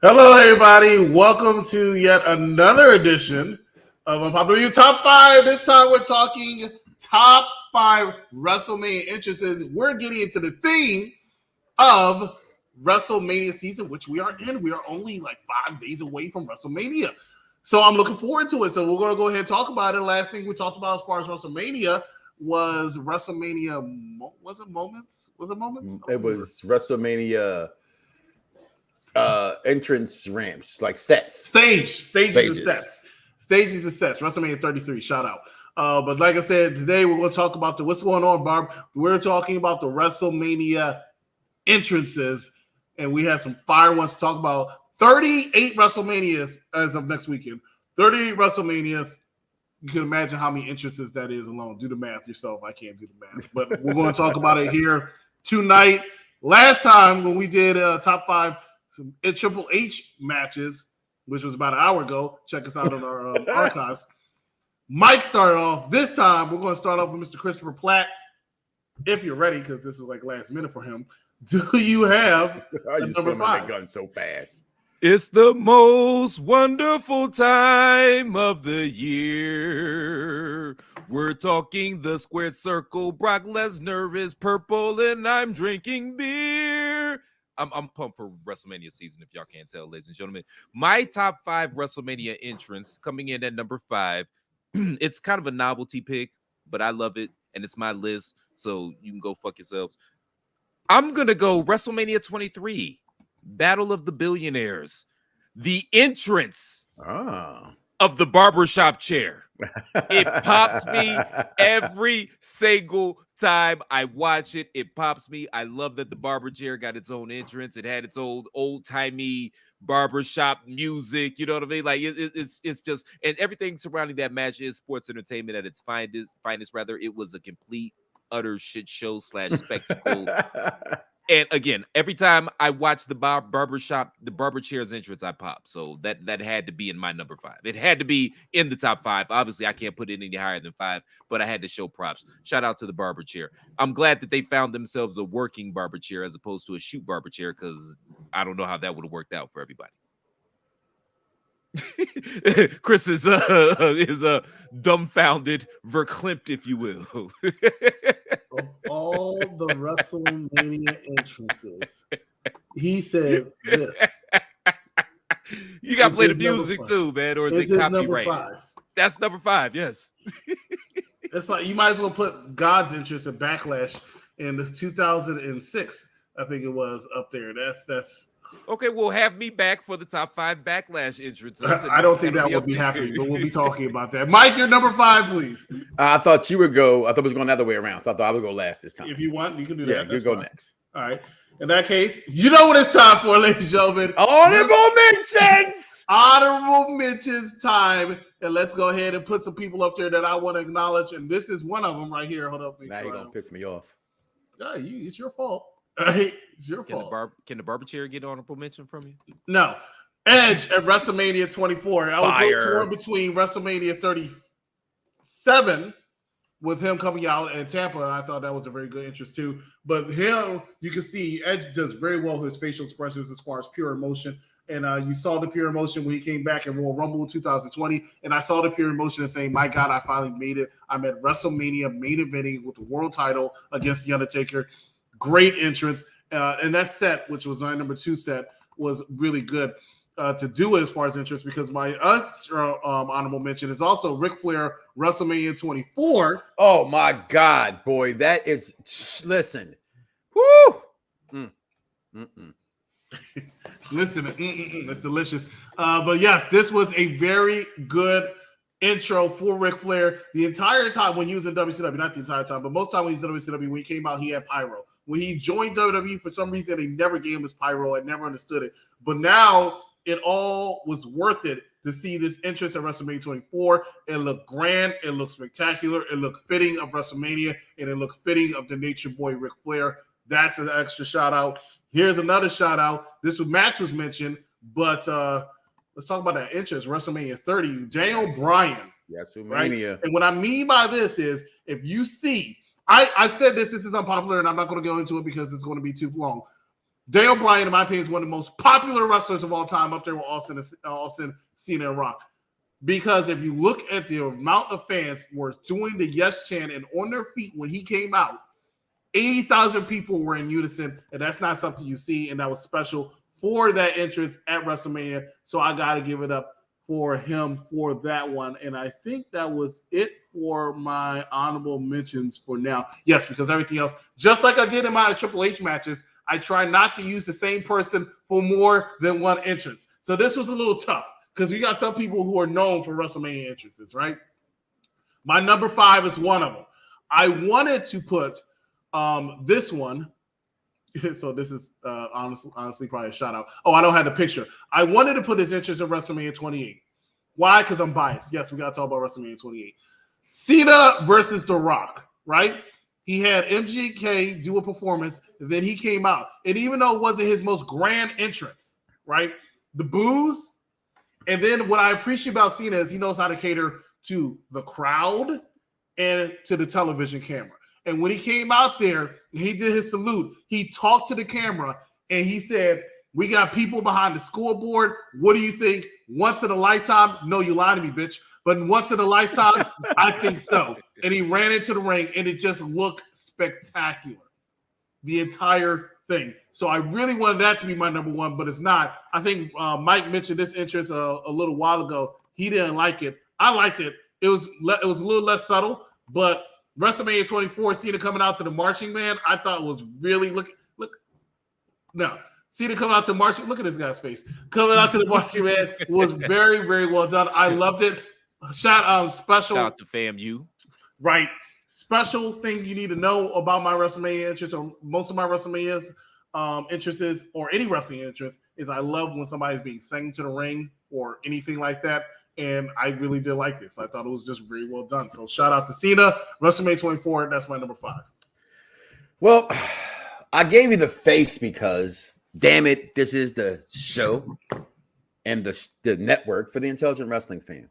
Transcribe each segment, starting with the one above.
Hello, everybody. Welcome to yet another edition of Unpopular Top 5. This time we're talking top 5 WrestleMania entrances. We're getting into the theme of WrestleMania season, which we are in. We are only like 5 days away from WrestleMania. So I'm looking forward to it. So we're going to go ahead and talk about it. Last thing we talked about as far as WrestleMania was WrestleMania. Was it Moments? Was it Moments? It was WrestleMania entrance ramps, like sets. Stages and sets. Stages and sets. WrestleMania 33, shout out. But like I said, today we're going to talk about what's going on, Barb. We're talking about the WrestleMania entrances, and we have some fire ones to talk about. 38 WrestleManias as of next weekend. 38 WrestleManias. You can imagine how many entrances that is alone. Do the math yourself. I can't do the math. But we're going to talk about it here tonight. Last time when we did top 5 some Triple H matches, which was about an hour ago. Check us out on our archives. Mike started off. This time, we're going to start off with Mr. Christopher Platt. If you're ready, because this was like last minute for him. Do you have number 5? Gun so fast. It's the most wonderful time of the year. We're talking the squared circle. Brock Lesnar is purple and I'm drinking beer. I'm pumped for WrestleMania season, if y'all can't tell, ladies and gentlemen. My top 5 WrestleMania entrants coming in at number 5. It's kind of a novelty pick, but I love it, and it's my list, so you can go fuck yourselves. I'm going to go WrestleMania 23, Battle of the Billionaires, the entrance of the barbershop chair. It pops me every single time I watch it. It pops me. I love that the barber chair got its own entrance. It had its old-timey barbershop music. You know what I mean? Like it's just, and everything surrounding that match is sports entertainment at its finest. Rather, it was a complete, utter shit show / spectacle. And again, every time I watch the barber chair's entrance, I pop. So that had to be in my number 5. It had to be in the top 5. Obviously, I can't put it any higher than 5, but I had to show props. Shout out to the barber chair. I'm glad that they found themselves a working barber chair as opposed to a shoot barber chair, because I don't know how that would have worked out for everybody. Chris is dumbfounded, verklempt, if you will. Of all the WrestleMania entrances, he said this. You got to play the music too, man, or is it copyrighted? Number 5. That's number 5, yes. It's like you might as well put God's entrance at Backlash in the 2006, I think it was, up there. That's okay. We'll have me back for the top 5 Backlash entrances. I don't think that would be happening, but we'll be talking about that. Mike, your number 5, please. I thought you would go. I thought it was going the other way around. So I thought I would go last this time. If you want, you can do that. Yeah, you go next. All right. In that case, you know what it's time for, ladies and gentlemen. Honorable mentions. Honorable mentions time. And let's go ahead and put some people up there that I want to acknowledge. And this is one of them right here. Hold up. Now you're going to piss me off. No, it's your fault. Right? It's your fault. Can the barber chair get honorable mention from you? No. Edge at WrestleMania 24. I was torn between WrestleMania 37 with him coming out in Tampa. And I thought that was a very good interest too. But him, you can see Edge does very well with his facial expressions as far as pure emotion. And you saw the pure emotion when he came back in Royal Rumble in 2020. And I saw the pure emotion and saying, my God, I finally made it. I'm at WrestleMania main eventing with the world title against The Undertaker. Great entrance. And that set, which was my number 2 set, was really good to do as far as interest, because my honorable mention is also Ric Flair, WrestleMania 24. Oh, my God, boy. That is, listen. Woo! Listen, it's delicious. But yes, this was a very good intro for Ric Flair. The entire time when he was in WCW, not the entire time, but most time when he was in WCW, when he came out, he had pyro. When he joined WWE, for some reason, they never gave him his pyro. I never understood it. But now it all was worth it to see this entrance at WrestleMania 24. It looked grand. It looked spectacular. It looked fitting of WrestleMania, and it looked fitting of the Nature Boy Ric Flair. That's an extra shout out. Here's another shout out. This match was mentioned, but let's talk about that entrance. WrestleMania 30. Daniel Bryan. Yes, Mania. Right? And what I mean by this is, if you see, I said this is unpopular, and I'm not going to go into it because it's going to be too long. Daniel Bryan, in my opinion, is one of the most popular wrestlers of all time, up there with Austin, Cena, and Rock. Because if you look at the amount of fans who were doing the yes chant and on their feet when he came out, 80,000 people were in unison, and that's not something you see, and that was special for that entrance at WrestleMania. So I got to give it up for him for that one. And I think that was it for my honorable mentions for now. Yes, because everything else, just like I did in my Triple H matches, I try not to use the same person for more than one entrance. So this was a little tough because we got some people who are known for WrestleMania entrances, right? My number 5 is one of them. I wanted to put this one. So this is honestly probably a shout out. Oh, I don't have the picture. I wanted to put his entrance in WrestleMania 28. Why? Because I'm biased. Yes, we got to talk about WrestleMania 28. Cena versus The Rock, right? He had MGK do a performance, and then he came out. And even though it wasn't his most grand entrance, right? The boos. And then what I appreciate about Cena is he knows how to cater to the crowd and to the television camera. And when he came out there, he did his salute. He talked to the camera, and he said, we got people behind the scoreboard. What do you think? Once in a lifetime? No, you lied to me, bitch. But once in a lifetime, I think so. And he ran into the ring, and it just looked spectacular. The entire thing. So I really wanted that to be my number 1, but it's not. I think Mike mentioned this entrance a little while ago. He didn't like it. I liked it. It was a little less subtle, but WrestleMania 24, Cena coming out to the marching man, I thought was really Cena coming out to marching. Look at this guy's face. Coming out to the marching man was very, very well done. I loved it. Special. Shout out to FAMU. Right. Special thing you need to know about my WrestleMania entrance, or most of my WrestleMania's entrances, or any wrestling entrance, is I love when somebody's being sang to the ring or anything like that. And I really did like this. I thought it was just very well done. So shout out to Cena, WrestleMania 24. That's my number 5. Well, I gave you the face because, damn it, this is the show and the network for the intelligent wrestling fan.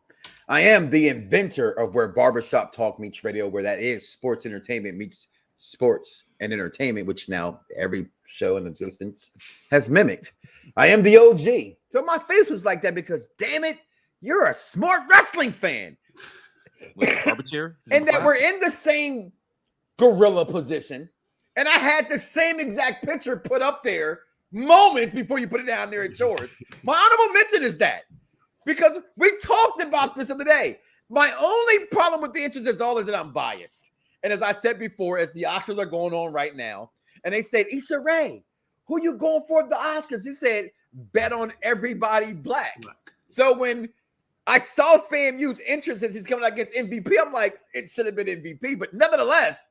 I am the inventor of where barbershop talk meets radio, where that is sports entertainment meets sports and entertainment, which now every show in existence has mimicked. I am the OG. So my face was like that because, damn it, you're a smart wrestling fan. And that we're in the same gorilla position. And I had the same exact picture put up there moments before you put it down there at yours. My honorable mention is that. Because we talked about this the other day. My only problem with the interest is that I'm biased. And as I said before, as the Oscars are going on right now, and they said, Issa Rae, who you going for at the Oscars? He said, bet on everybody black. So when I saw FAMU's entrance as he's coming out against MVP, I'm like, it should have been MVP. But nevertheless,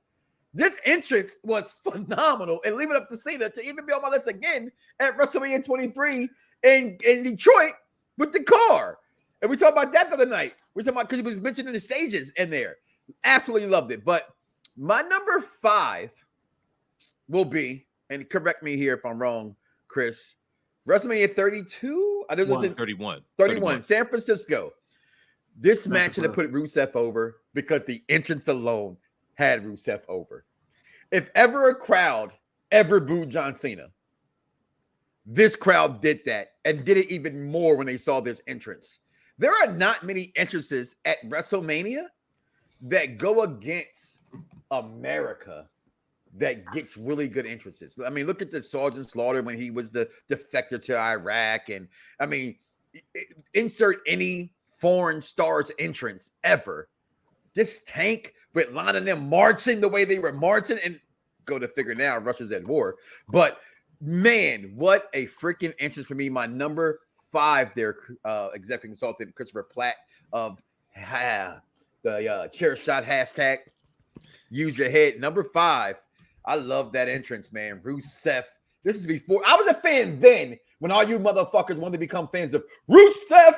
this entrance was phenomenal. And leave it up to Cena to even be on my list again at WrestleMania 23 in Detroit with the car. And we talked about that the other night. We're talking about, because he was mentioning the stages in there. Absolutely loved it. But my number 5 will be, and correct me here if I'm wrong, Chris, WrestleMania 32? I think it was 31. San Francisco. This match should have put Rusev over because the entrance alone had Rusev over. If ever a crowd ever booed John Cena, this crowd did that and did it even more when they saw this entrance. There are not many entrances at WrestleMania that go against America that gets really good entrances. I mean, look at the Sergeant Slaughter when he was the defector to Iraq. And I mean, insert any foreign star's entrance ever. This Tank with Lana and them marching the way they were marching, and go to figure now, Russia's at war. But man, what a freaking entrance for me. My number 5 there, executive consultant Christopher Platt of the chair shot hashtag. Use your head. Number 5. I love that entrance, man. Rusev. This is before I was a fan then, when all you motherfuckers wanted to become fans of Rusev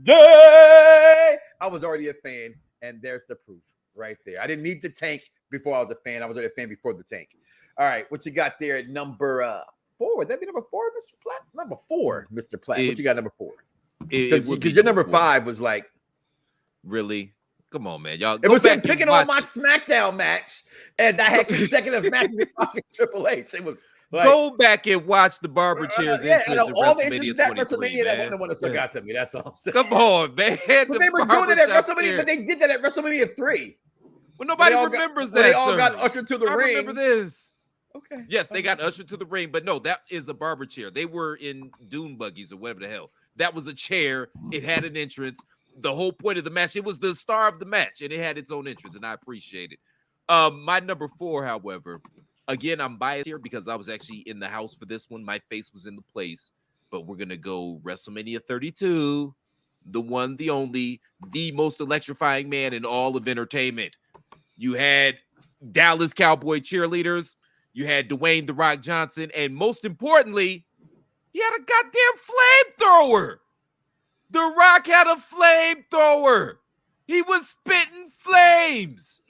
Day. I was already a fan, and there's the proof right there. I didn't need the Tank before I was a fan. I was already a fan before the Tank. All right, what you got there at number 4? Would that be number 4, Mr. Platt? Number 4, Mr. Platt. What you got number 4? Because your number 5 was like, really? Come on, man. Y'all. It was him picking on my SmackDown match as I had consecutive matches with fucking Triple H. It was Like, go back and watch the barber chairs entrance in all the WrestleMania entrances at 23, WrestleMania, that man. wasn't the one that stuck out to me. That's all I'm saying. Come on, man. But they were doing it at WrestleMania, but they did that at WrestleMania 3. Well, nobody remembers that. They all got ushered to the ring. I remember this. Okay. Yes, they got ushered to the ring, but no, that is a barber chair. They were in dune buggies or whatever the hell. That was a chair. It had an entrance. The whole point of the match, it was the star of the match, and it had its own entrance, and I appreciate it. My number 4, however, again, I'm biased here because I was actually in the house for this one. My face was in the place, but we're going to go WrestleMania 32, the one, the only, the most electrifying man in all of entertainment. You had Dallas Cowboy cheerleaders. You had Dwayne "The Rock" Johnson. And most importantly, he had a goddamn flamethrower. The Rock had a flamethrower. He was spitting flames.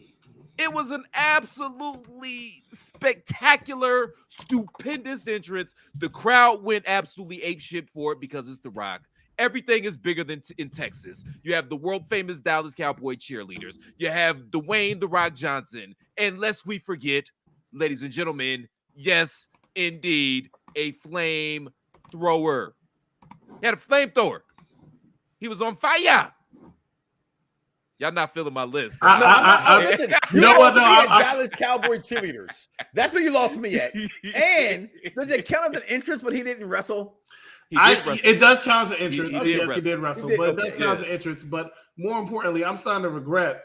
It was an absolutely spectacular, stupendous entrance. The crowd went absolutely apeshit for it because it's The Rock. Everything is bigger than in Texas. You have the world famous Dallas Cowboy cheerleaders. You have Dwayne "The Rock" Johnson. And lest we forget, ladies and gentlemen, yes, indeed, a flamethrower. He had a flamethrower. He was on fire. Y'all not feeling my list. Listen, you know what? Dallas Cowboy cheerleaders. That's where you lost me at. And does it count as an entrance, but he didn't wrestle? It does count as an entrance. He did wrestle, but it does count as an entrance. But more importantly, I'm starting to regret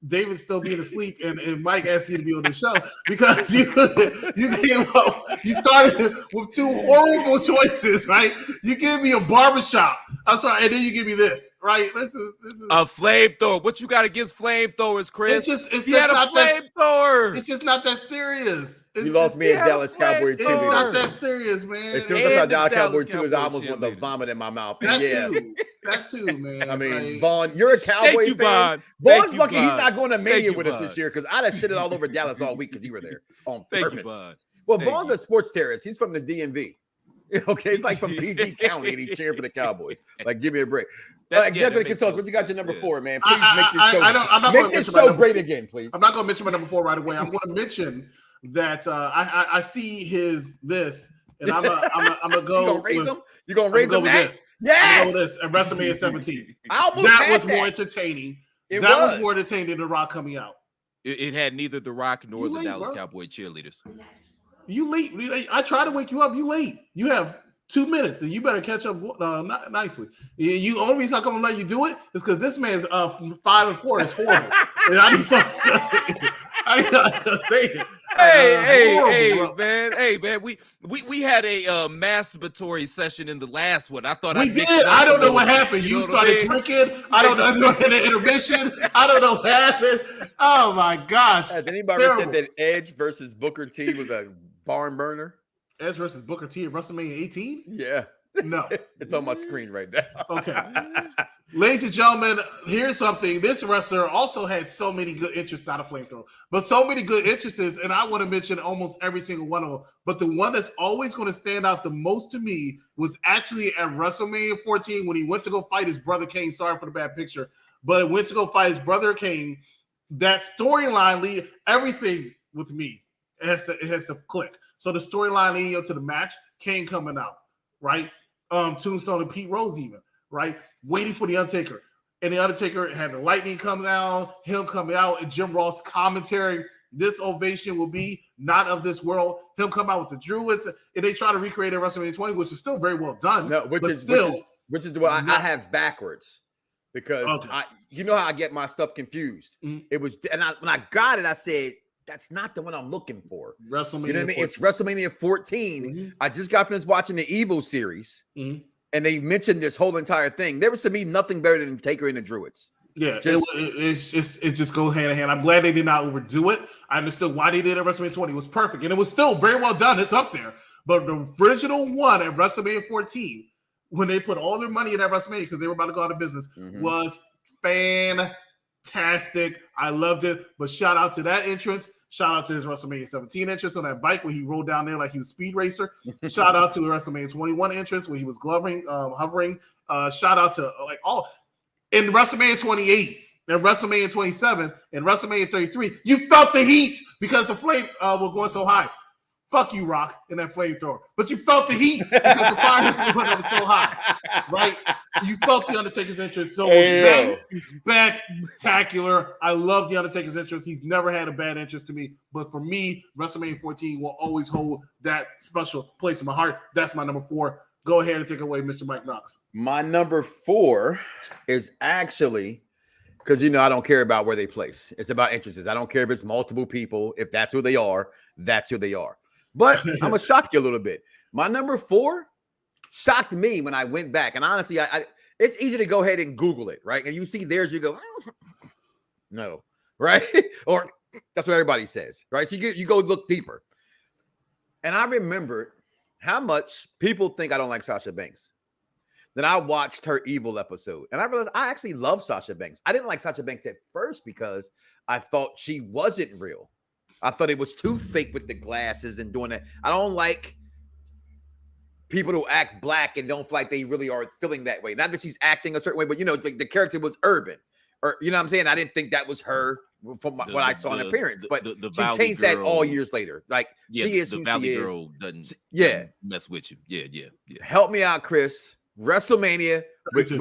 David still being asleep and Mike asked you to be on the show because you came up, you started with 2 horrible choices, right? You give me a barbershop. I'm sorry, and then you give me this, right? This is a flamethrower. What you got against flamethrowers, Chris? It's he had a flamethrower. It's just not that serious. You lost me at Dallas Cowboy cheerleaders. It's not that serious, man. As soon as I saw Dallas Cowboy cheerleaders, I almost wanted to vomit in my mouth. That too, man. I mean, Vaughn, you're a Cowboy fan. Vaughn. Vaughn's lucky he's not going to Mania with us this year because I'd have shitted all over Dallas all week because you were there on purpose. Well, Vaughn's a sports terrorist. He's from the DMV. Okay, it's like from PG County and he's cheering for the Cowboys. Like, give me a break. Executive Consultants, what you got your number 4, man? Please make this show great again, please. I'm not going to mention my number 4 right away. I'm going to mention that I see this, and I'm gonna go. You gonna raise them? You gonna raise them next? Yes. I'm gonna go with this at WrestleMania 17. That was more entertaining. That was more entertaining than The Rock coming out. It had neither The Rock nor the Dallas Cowboy cheerleaders. You late. I try to wake you up. You late. You have 2 minutes, and you better catch up nicely. You only reason I'm gonna let you do it is because this man's 5 and 4 is horrible. And I need something. I gotta say it. Hey, man. We had a masturbatory session in the last one. I thought we did. I don't know what happened. You started drinking. I don't know in the intermission. I don't know what happened. Oh my gosh! Has anybody ever said that Edge versus Booker T was a barn burner? Edge versus Booker T at WrestleMania 18? Yeah. No. It's on my screen right now. Okay. Ladies and gentlemen, here's something. This wrestler also had so many good interests, not a flamethrower, but so many good interests, and I want to mention almost every single one of them. But the one that's always going to stand out the most to me was actually at WrestleMania 14 when he went to go fight his brother Kane. Sorry for the bad picture, but went to go fight his brother Kane. That storyline, everything with me, it has to click. So the storyline leading up to the match, Kane coming out, right? Tombstone and Pete Rose even, right? Waiting for the Undertaker. And the Undertaker had the lightning come down, him coming out, and Jim Ross commentary. This ovation will be not of this world. Him come out with the Druids, and they try to recreate it at WrestleMania 20, which is still very well done. No, which is what I have backwards. Because you know how I get my stuff confused. Mm-hmm. It was, and when I got it, I said, that's not the one I'm looking for. WrestleMania. You know what I mean? It's WrestleMania 14. Mm-hmm. I just got finished watching the Evo series, and they mentioned this whole entire thing. There was to me nothing better than Taker and the Druids. Yeah, it just goes hand in hand. I'm glad they did not overdo it. I understood why they did it at WrestleMania 20. It was perfect, and it was still very well done. It's up there. But the original one at WrestleMania 14, when they put all their money in that WrestleMania because they were about to go out of business, was fantastic. I loved it. But shout out to that entrance. Shout out to his WrestleMania 17 entrance on that bike when he rolled down there like he was Speed Racer. Shout out to the WrestleMania 21 entrance when he was hovering. Shout out to all in WrestleMania 28 and WrestleMania 27 and WrestleMania 33. You felt the heat because the flame was going so high. Fuck you, Rock, in that flamethrower. But you felt the heat because the fire was so high, right? You felt the Undertaker's entrance. So it was spectacular. I love the Undertaker's entrance. He's never had a bad entrance to me. But for me, WrestleMania 14 will always hold that special place in my heart. That's my number 4. Go ahead and take it away, Mr. Mike Knox. My number 4 is actually, because, I don't care about where they place. It's about entrances. I don't care if it's multiple people. If that's who they are, that's who they are. But I'm going to shock you a little bit. My number 4 shocked me when I went back. And honestly, it's easy to go ahead and Google it, right? And you see theirs, you go, no, right? Or that's what everybody says, right? So you go look deeper. And I remembered how much people think I don't like Sasha Banks. Then I watched her Evil episode, and I realized I actually love Sasha Banks. I didn't like Sasha Banks at first because I thought she wasn't real. I thought it was too fake with the glasses and doing that. I don't like people who act black and don't feel like they really are feeling that way. Not that she's acting a certain way, but the character was urban, or what I'm saying. I didn't think that was her from what I saw in appearance, but she changed that all years later. Like she is who she is. Girl doesn't mess with you. Yeah. Help me out, Chris. WrestleMania with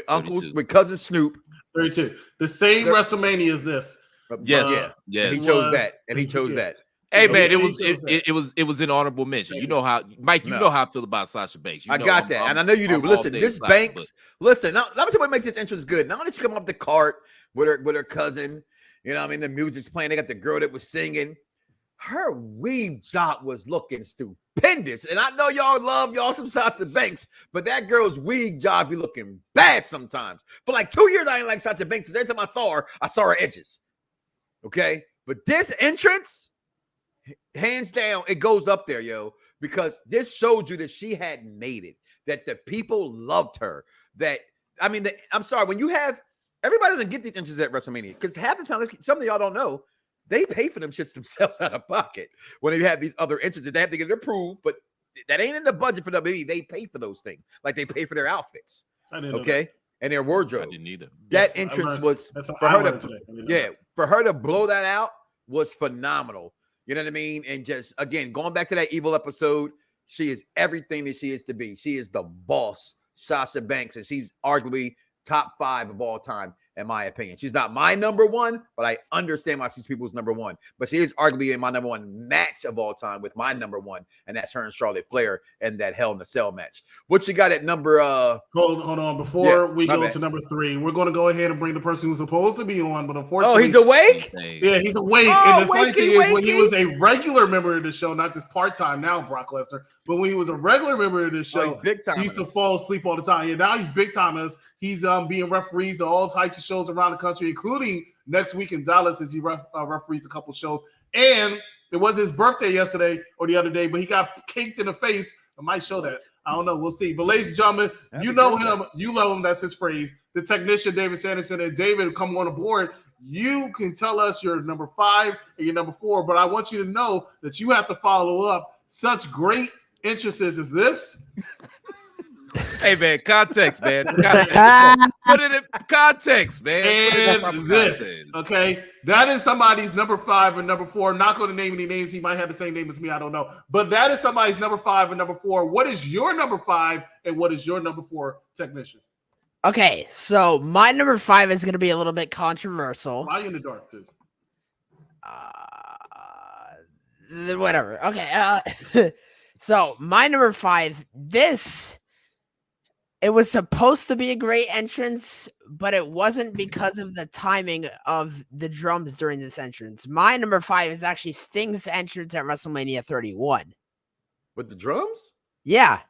uncles, with cousin Snoop. 32. The same WrestleMania as this. Yes. And he chose that. And he chose that. Hey man, it was an honorable mention. You know how, Mike, know how I feel about Sasha Banks. I got that, and I know you do. But listen, this Banks. Listen, now let me tell you what makes this entrance good. Now that you come up the cart with her cousin, the music's playing. They got the girl that was singing. Her weave job was looking stupendous, and I know y'all love some Sasha Banks, but that girl's weave job be looking bad sometimes. For like 2 years, I ain't like Sasha Banks. Every time I saw her edges. Okay, but this entrance, hands down, it goes up there, because this showed you that she had made it, that the people loved her. I'm sorry, when you have everybody doesn't get these entrances at WrestleMania, because half the time, some of y'all don't know, they pay for them shits themselves out of pocket. When they have these other entrances, they have to get it approved, but that ain't in the budget for WWE. They pay for those things, like they pay for their outfits. Okay. And their wardrobe. I didn't either. That entrance was for her to blow that out was phenomenal. You know what I mean? And just again, going back to that Evil episode, she is everything that she is to be. She is the boss, Sasha Banks, and she's arguably top 5 of all time, in my opinion. She's not my number 1, but I understand why she's people's number 1. But she is arguably in my number 1 match of all time with my number 1, and that's her and Charlotte Flair and that Hell in a Cell match. What you got at number? Hold on. Before we go to number 3, we're going to go ahead and bring the person who's supposed to be on, but unfortunately, he's awake. Yeah, he's awake. And the funny thing is, when he was a regular member of the show, not just part-time now, Brock Lesnar, but when he was a regular member of the show, he's big time. He used to fall asleep all the time. Yeah, now he's big time as he's being referees of all types of shows around the country, including next week in Dallas as he referees a couple shows. And it was his birthday yesterday or the other day, but he got caked in the face. I might show that. I don't know. We'll see. But ladies and gentlemen, you know him. You love him. That's his phrase. The technician, David Sanderson. And David, come on aboard. You can tell us your number 5 and your number 4, but I want you to know that you have to follow up such great entrances as this. Hey man, context, man. Context. Put it in context, man. And this, okay, that is somebody's number 5 and number 4. I'm not going to name any names. He might have the same name as me. I don't know. But that is somebody's number 5 and number 4. What is your number 5 and what is your number 4, technician? Okay, so my number 5 is going to be a little bit controversial. Why are you in the dark, dude? Whatever. Okay. So my number 5, it was supposed to be a great entrance, but it wasn't because of the timing of the drums during this entrance. My number 5 is actually Sting's entrance at WrestleMania 31. With the drums? Yeah.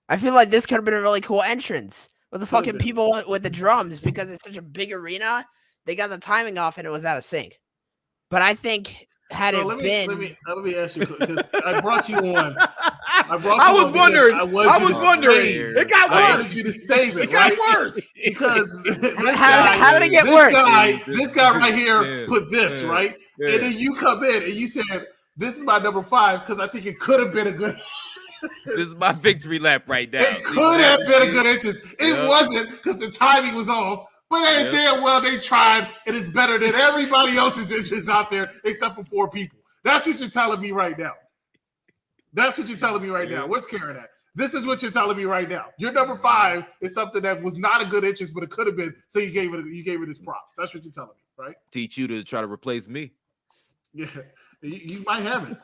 I feel like this could have been a really cool entrance with the fucking people with the drums, because it's such a big arena. They got the timing off and it was out of sync. But I think let me ask you, because I brought you on. I was wondering. It got worse. I wanted you to save it. It got worse because how did it get worse? This guy right here put this right, and then you come in and you said, "This is my number 5" because I think it could have been a good. This is my victory lap right now. It could have been a good entrance. It wasn't because the timing was off. But damn well they tried, and it's better than everybody else's entrance out there except for 4 people. That's what you're telling me right now. That's what you're telling me right now. Where's Karen at? This is what you're telling me right now. Your number 5 is something that was not a good entrance, but it could have been. So you gave it its props. That's what you're telling me, right? Teach you to try to replace me. Yeah, you might have it.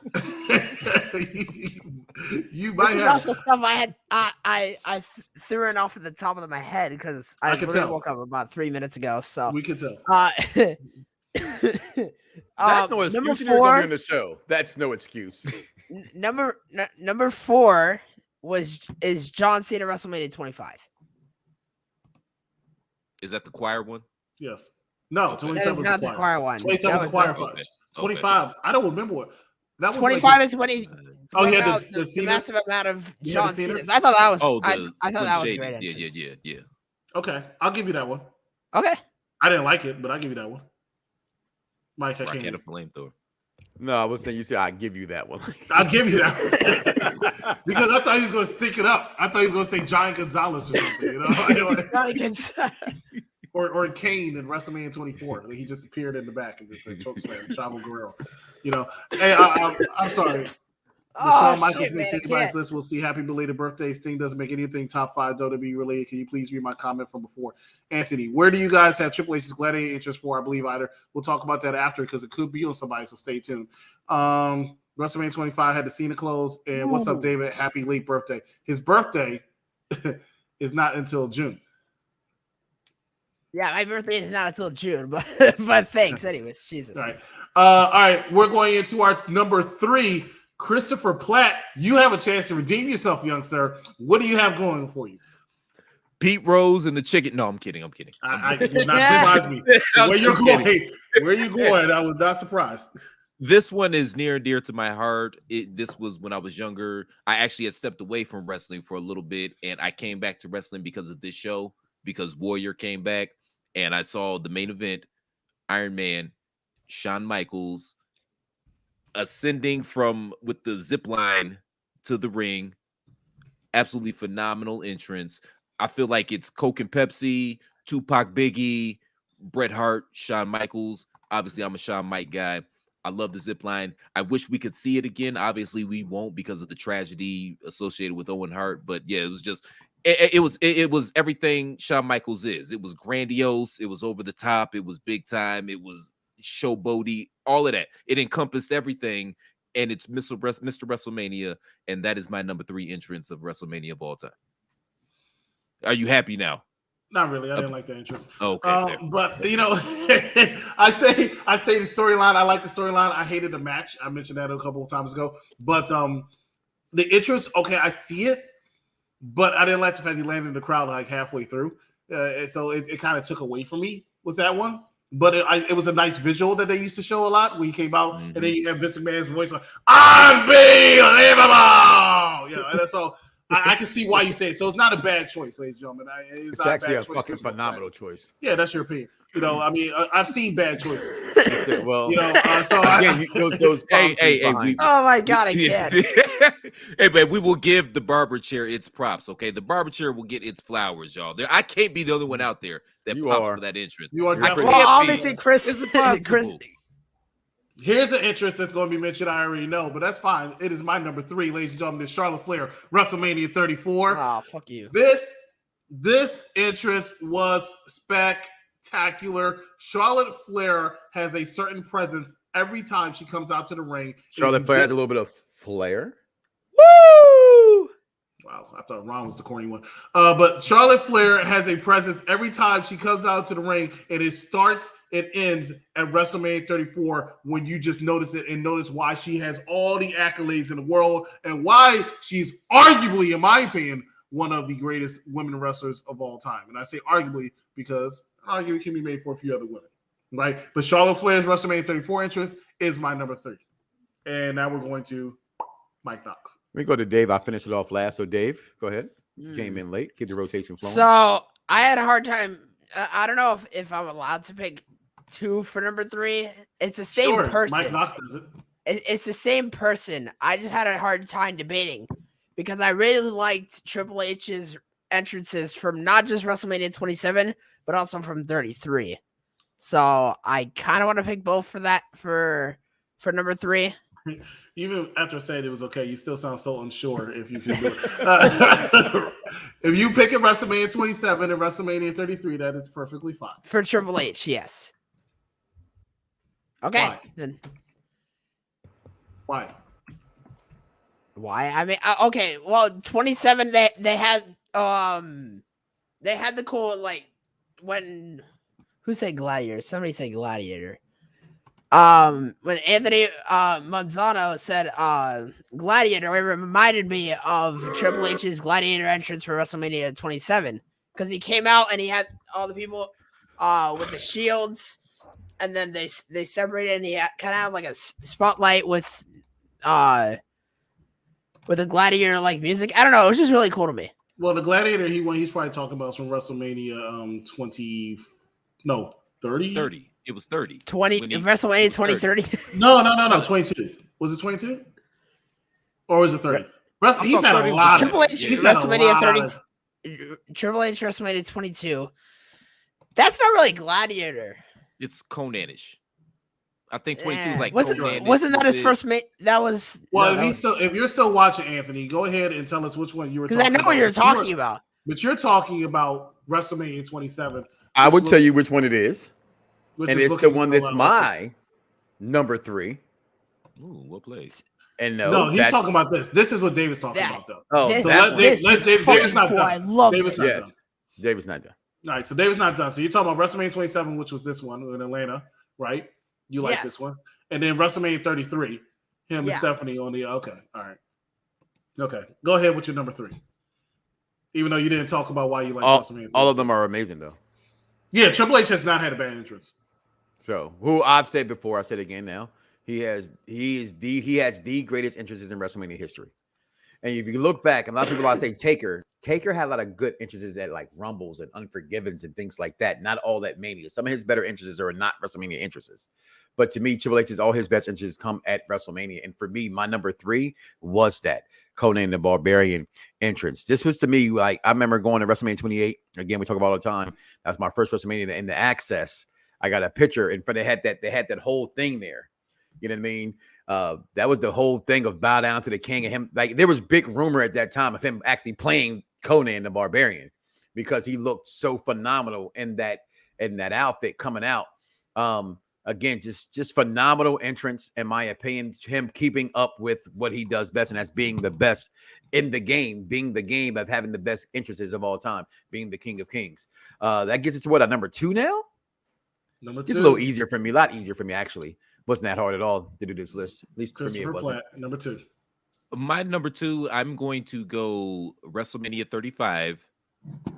you This might is have also it. stuff I had. I threw it off at the top of my head because I could literally tell. woke up about 3 minutes ago. So We can tell. That's no excuse. Number You never come here 4. on the show. That's no excuse. Number 4 is John Cena WrestleMania 25. Is that the choir one? Yes. No, Okay. 27 That is was not the the choir. choir one. 27 was the choir Okay. punch. 25. I don't remember what. That was 25 like is when he. Oh, he had out the the Cenas? massive amount of He had John the Cenas? Cena's. I thought that was. Oh, I the thought that was a Shadies. great entrance. Yeah. Okay, I'll give you that one. Okay. I didn't like it, but I'll give you that one. Mike, I Rock can't. had a flamethrower. No, I was saying you said I'll give you that one. I'll give you that one. Because I thought he was going to stick it up. I thought he was going to say Giant Gonzalez or something, you know? Not against. or Kane in WrestleMania 24. He just appeared in the back and just said chokeslam, Chavo Guerrero. You know, hey, I'm sorry. Shawn Michaels makes anybody's list. We'll see. Happy belated birthday. Sting doesn't make anything top 5 WWE related. Can you please read my comment from before? Anthony, where do you guys have Triple H's gladiator interest for? I believe either. We'll talk about that after because it could be on somebody, so stay tuned. WrestleMania 25 had the Cena close. And what's up, David? Happy late birthday. His birthday is not until June. Yeah, my birthday is not until June, but thanks anyways. Jesus. All right. We're going into our number 3. Christopher Platt, you have a chance to redeem yourself, young sir. What do you have going for you? Pete Rose and the chicken. No, I'm kidding. I would not surprise me. Where you going? I was not surprised. This one is near and dear to my heart. This was when I was younger. I actually had stepped away from wrestling for a little bit, and I came back to wrestling because of this show, because Warrior came back, and I saw the main event, Iron Man, Shawn Michaels, ascending with the zip line to the ring. Absolutely phenomenal entrance. I feel like it's Coke and Pepsi, Tupac, Biggie, Bret Hart, Shawn Michaels. Obviously, I'm a Shawn Mike guy. I love the zip line. I wish we could see it again. Obviously, we won't because of the tragedy associated with Owen Hart. But yeah, it was just it was everything Shawn Michaels is. It was grandiose. It was over the top. It was big time. It was showboaty, all of that. It encompassed everything, and it's Mr. WrestleMania, and that is my number 3 entrance of WrestleMania of all time. Are you happy now? Not really. I didn't like the entrance. Okay, but you know, I say the storyline. I like the storyline. I hated the match. I mentioned that a couple of times ago. But the entrance, okay, I see it, but I didn't like the fact he landed in the crowd like halfway through. So it kind of took away from me with that one. But it was a nice visual that they used to show a lot when he came out, and then you have Vince McMahon's voice like, unbelievable! You know, and so I can see why you say it. So it's not a bad choice, ladies and gentlemen. It's actually a fucking phenomenal choice. Yeah, that's your opinion. You know, I mean, I've seen bad choices. Well, you know, so again, those hey, oh my God, I can't. Hey, man, we will give the barber chair its props, okay? The barber chair will get its flowers, y'all. I can't be the only one out there that pops for that entrance. You are definitely. Well, obviously, Chris. It's impossible. Here's an interest that's going to be mentioned. I already know, but that's fine. It is my number 3, ladies and gentlemen. It's Charlotte Flair, WrestleMania 34. Oh, fuck you. This entrance was spectacular. Charlotte Flair has a certain presence every time she comes out to the ring. Charlotte Flair has a little bit of flair. Woo! Wow, I thought Ron was the corny one. But Charlotte Flair has a presence every time she comes out to the ring, and it starts and ends at WrestleMania 34 when you just notice it and notice why she has all the accolades in the world and why she's arguably, in my opinion, one of the greatest women wrestlers of all time. And I say arguably because an argument can be made for a few other women, right? But Charlotte Flair's WrestleMania 34 entrance is my number 3. And now we're going to Mike Knox. Let me go to Dave. I finished it off last. So Dave, go ahead. Came in late. Keep the rotation flowing. So I had a hard time. I don't know if I'm allowed to pick 2 for number 3. It's the same person. Mike Knox does it. It's the same person. I just had a hard time debating because I really liked Triple H's entrances from not just WrestleMania 27, but also from 33. So I kind of want to pick both for that for number 3. Even after saying it was okay, you still sound so unsure if you can do it. If you pick at WrestleMania 27 and WrestleMania 33, that is perfectly fine. For Triple H, yes. Okay. Why? Then Why? why? I mean, okay. Well, 27. They had the cool like when who said Gladiator? Somebody said Gladiator. When Anthony Manzano said Gladiator, it reminded me of Triple H's Gladiator entrance for WrestleMania 27 because he came out and he had all the people with the shields, and then they separated and he kind of had like a spotlight with a Gladiator like music. I don't know. It was just really cool to me. Well, the Gladiator he's probably talking about is from WrestleMania 30. 30. It was 30. WrestleMania 2030. No, 22. Was it 22? Or was it 30? He's had a lot. Triple H WrestleMania 30. Triple H WrestleMania 22. That's not really Gladiator. It's Conan-ish. I think 22 is like wasn't that his first mate? That was if you're still watching, Anthony, go ahead and tell us which one you were talking about. Because I know what you're talking about. But you're talking about WrestleMania 27. I would tell you which one it is. And it's the one that's my number 3. Ooh, what place? And no, he's talking about this. This is what David's talking about, though. Oh, David's not done. I love David's not done. David's not done. All right, so David's not done. So you're talking about WrestleMania 27, which was this one in Atlanta, right? You like this one. And then WrestleMania 33, him and Stephanie on the okay. All right. Okay. Go ahead with your number 3. Even though you didn't talk about why you like WrestleMania 33. All of them are amazing, though. Yeah, Triple H has not had a bad entrance. So, who I've said before, I said again now, he has the greatest entrances in WrestleMania history. And if you look back, a lot of people say Taker had a lot of good entrances at like Rumbles and Unforgivens and things like that. Not all that Mania. Some of his better entrances are not WrestleMania entrances. But to me, Triple H's all his best entrances come at WrestleMania. And for me, my number 3 was that Conan the Barbarian entrance. This was to me like I remember going to WrestleMania 28. Again, we talk about all the time. That's my first WrestleMania in the Access. I got a picture in front. They had that whole thing there. You know what I mean? That was the whole thing of bow down to the king and him. Like there was big rumor at that time of him actually playing Conan the Barbarian because he looked so phenomenal in that outfit coming out. Again, just phenomenal entrance, in my opinion. Him keeping up with what he does best, and that's being the best in the game, being the game of having the best entrances of all time, being the King of Kings. That gets us to what, number 2 now? Number 2. It's a little easier for me, a lot easier for me actually. Wasn't that hard at all to do this list. At least for me, it wasn't. Number 2. My number 2, I'm going to go WrestleMania 35,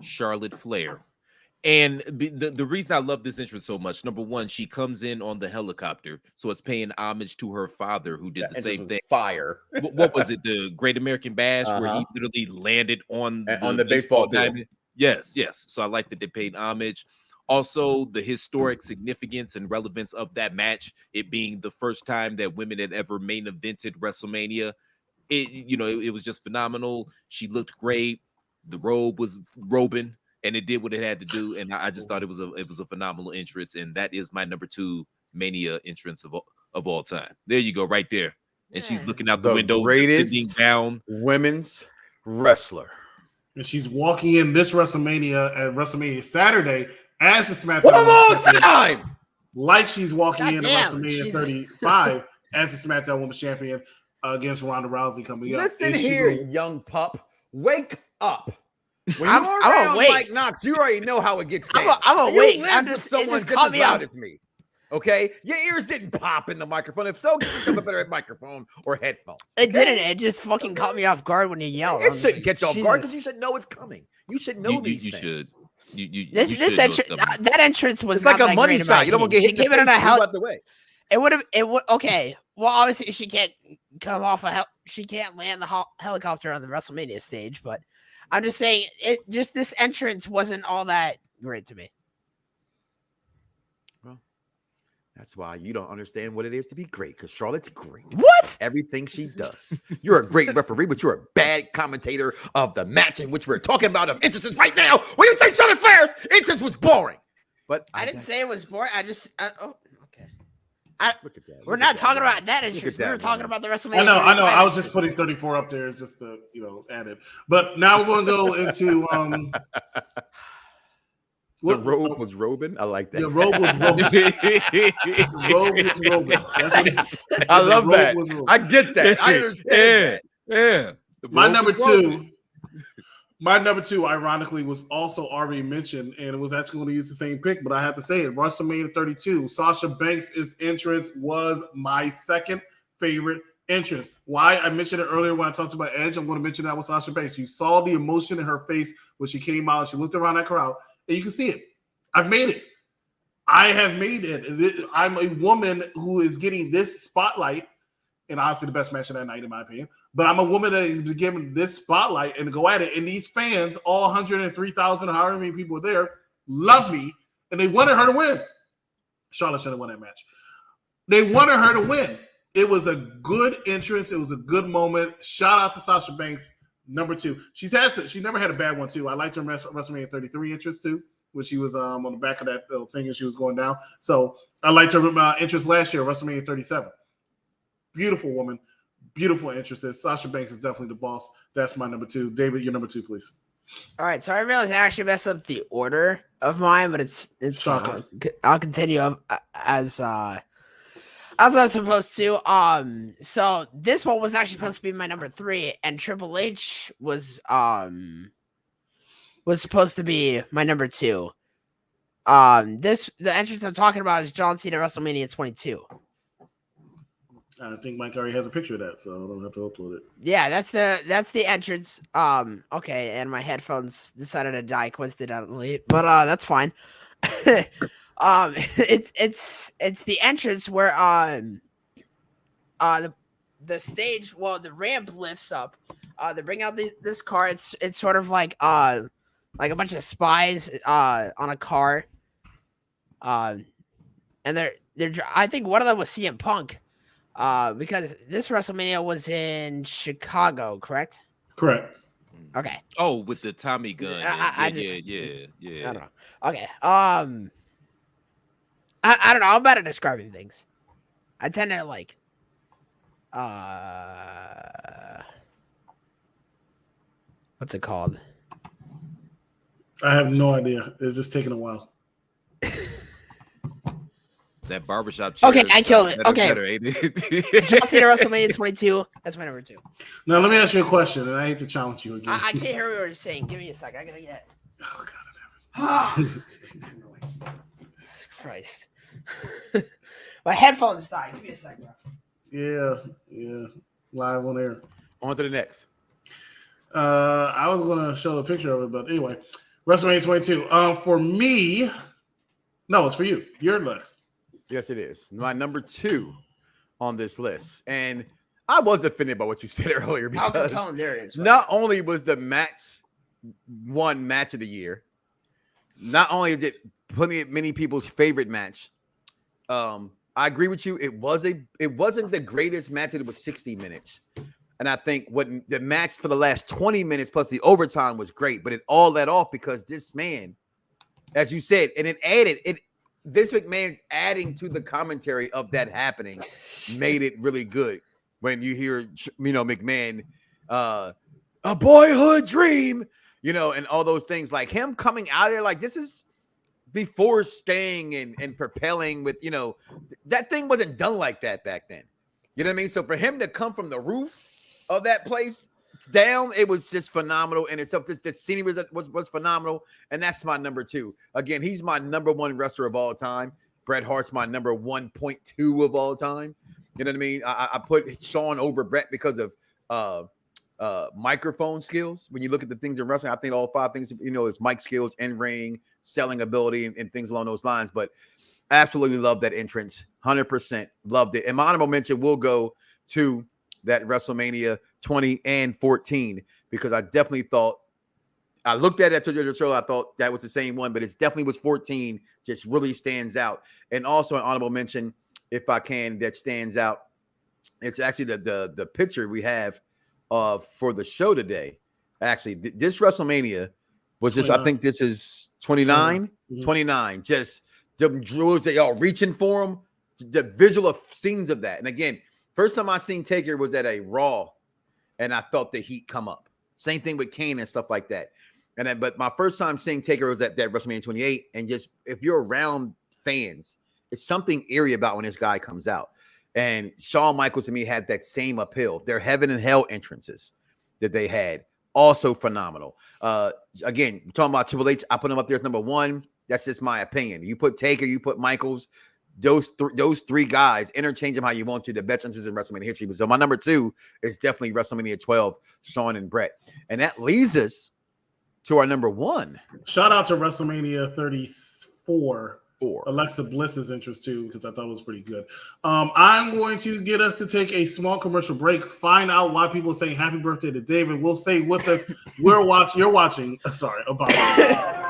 Charlotte Flair. And the reason I love this entrance so much, number 1, she comes in on the helicopter, so it's paying homage to her father who did the same thing. Fire. What was it? The Great American Bash, where he literally landed on the baseball diamond. Yes. So I like that they paid homage. Also, the historic significance and relevance of that match, it being the first time that women had ever main evented WrestleMania. It was just phenomenal. She looked great. The robe was robing, and it did what it had to do. And I just thought it was a phenomenal entrance, and that is my number 2 Mania entrance of all time. There you go, right there. And she's looking out the window, sitting down. Women's wrestler. And she's walking in this WrestleMania at WrestleMania Saturday as the SmackDown. One more time! Like she's walking in at WrestleMania 35 as the SmackDown Women's Champion against Ronda Rousey coming up. Listen here, young pup. Wake up. When you're around Mike Knox, you already know how it gets down. I'm awake. I'm just someone just as loud as me. Okay? Your ears didn't pop in the microphone. If so, get yourself a better microphone or headphones. Okay? It didn't. It just fucking caught me off guard when you yelled. It shouldn't get you off guard because you should know it's coming. You should know these things. That entrance was it's like a money shot. You don't want to get hit in the face out the way. It would. Okay. Well, obviously she can't come off she can't land the helicopter on the WrestleMania stage, but I'm just saying this entrance wasn't all that great to me. Well, that's why you don't understand what it is to be great, because Charlotte's great. What? Everything she does. You're a great referee, but you're a bad commentator of the match in which we're talking about of entrances right now. When you say Charlotte Flair's entrance was boring. But I didn't say it was boring. Okay. Look at that. We're not talking about that entrance. We were talking about the WrestleMania. I know. I was just putting 34 up there just to, add it. But now we're going to go into the robe was robing. I like that. The robe was robing. The robe was robing. That's what he said. I love that. I get that. I understand. Yeah. My number two, ironically, was also already mentioned, and it was actually going to use the same pick, but I have to say it. WrestleMania 32, Sasha Banks' entrance was my second favorite entrance. Why? I mentioned it earlier when I talked about Edge. I'm going to mention that with Sasha Banks. You saw the emotion in her face when she came out and she looked around that crowd, and you can see it. I've made it. I have made it. I'm a woman who is getting this spotlight, and honestly, the best match of that night, in my opinion. But I'm a woman that is given this spotlight and to go at it. And these fans, all 103,000, however many people were there, love me, and they wanted her to win. Charlotte should have won that match. They wanted her to win. It was a good entrance. It was a good moment. Shout out to Sasha Banks, number two. She never had a bad one, too. I liked her WrestleMania 33 entrance, too, when she was on the back of that thing and she was going down. So I liked her entrance last year, WrestleMania 37. Beautiful woman. Beautiful entrances. Sasha Banks is definitely the boss. That's my number two. David, your number two, please. All right, so I realized I actually messed up the order of mine, but it's Shocking. I'll continue as I'm supposed to. So this one was actually supposed to be my number 3, and Triple H was supposed to be my number 2. The entrance I'm talking about is John Cena WrestleMania 22. I think Mike already has a picture of that, so I don't have to upload it. Yeah, that's the entrance. Okay, and my headphones decided to die coincidentally, but that's fine. It's the entrance where the stage, well, the ramp lifts up. They bring out this car. It's sort of like a bunch of spies on a car. And they're I think one of them was CM Punk. Because this WrestleMania was in Chicago, correct? Correct. Okay. Oh, with the Tommy gun. Yeah. I I don't know. Okay. I don't know. I'm bad at describing things. I tend to like. What's it called? I have no idea. It's just taking a while. That barbershop. Okay, I killed it. Okay. Better, ain't it? John Cena WrestleMania 22. That's my number 2. Now, let me ask you a question, and I hate to challenge you again. I can't hear what you're saying. Give me a sec. I gotta get. Oh, God. Christ. My headphones died. Give me a sec, bro. Yeah. Live on air. On to the next. I was going to show a picture of it, but anyway. WrestleMania 22. For me, no, it's for you. Your list. Yes, it is. My number 2 on this list. And I was offended by what you said earlier because there it is. Right? Not only was the match one match of the year, not only is it many people's favorite match. I agree with you. It wasn't the greatest match. It was 60 minutes. And I think what the match for the last 20 minutes plus the overtime was great, but it all let off because this man, as you said, and Vince McMahon adding to the commentary of that happening made it really good. When you hear, McMahon, a boyhood dream, and all those things, like him coming out there, like this is before staying and propelling with, that thing wasn't done like that back then. You know what I mean? So for him to come from the roof of that place down, it was just phenomenal in itself. The scenery was phenomenal, and that's my number 2. Again, he's my number 1 wrestler of all time. Bret Hart's my number 1.2 of all time. You know what I mean? I put Shawn over Bret because of microphone skills. When you look at the things in wrestling, I think all 5 things, is mic skills, in-ring, selling ability, and things along those lines. But I absolutely love that entrance. 100% loved it. And my honorable mention will go to that WrestleMania 20 and 14 because I definitely thought, I looked at it to the show, I thought that was the same one, but it's definitely was 14, just really stands out. And also an honorable mention, if I can, that stands out. It's actually the picture we have for the show today. Actually, this WrestleMania was just, 29. I think this is 29. 29. Just the drills that y'all reaching for them. the visual of scenes of that. And again, first time I seen Taker was at a Raw, and I felt the heat come up. Same thing with Kane and stuff like that. And then, but my first time seeing Taker was at that WrestleMania 28, and just if you're around fans, it's something eerie about when this guy comes out. And Shawn Michaels to me had that same appeal. Their Heaven and Hell entrances that they had, also phenomenal. Again, talking about Triple H, I put him up there as number one. That's just my opinion. You put Taker, you put Michaels. Those three guys, interchange them how you want to. The best entrances in WrestleMania history. So my number two is definitely WrestleMania 12, Shawn and Brett. And that leads us to our number one. Shout out to WrestleMania 34. Alexa Bliss's interest too, because I thought it was pretty good. I'm going to get us to take a small commercial break, find out why people are saying happy birthday to David. We'll stay with us. You're watching. Sorry about that.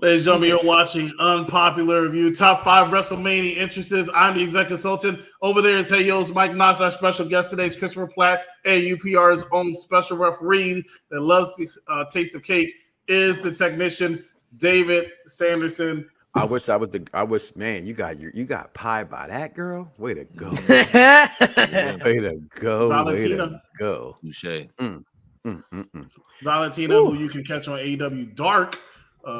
Ladies and gentlemen, you're watching Unpopular Review, Top 5 WrestleMania entrances. I'm the executive consultant. Over there is Hey Yo's Mike Knox. Our special guest today is Christopher Platt, UPR's own special referee that loves the taste of cake, is the technician, David Sanderson. I wish, man, you got pie by that girl. Way to go. Way to go. Valentina. Way to go. Touché. Valentina, who you can catch on AEW Dark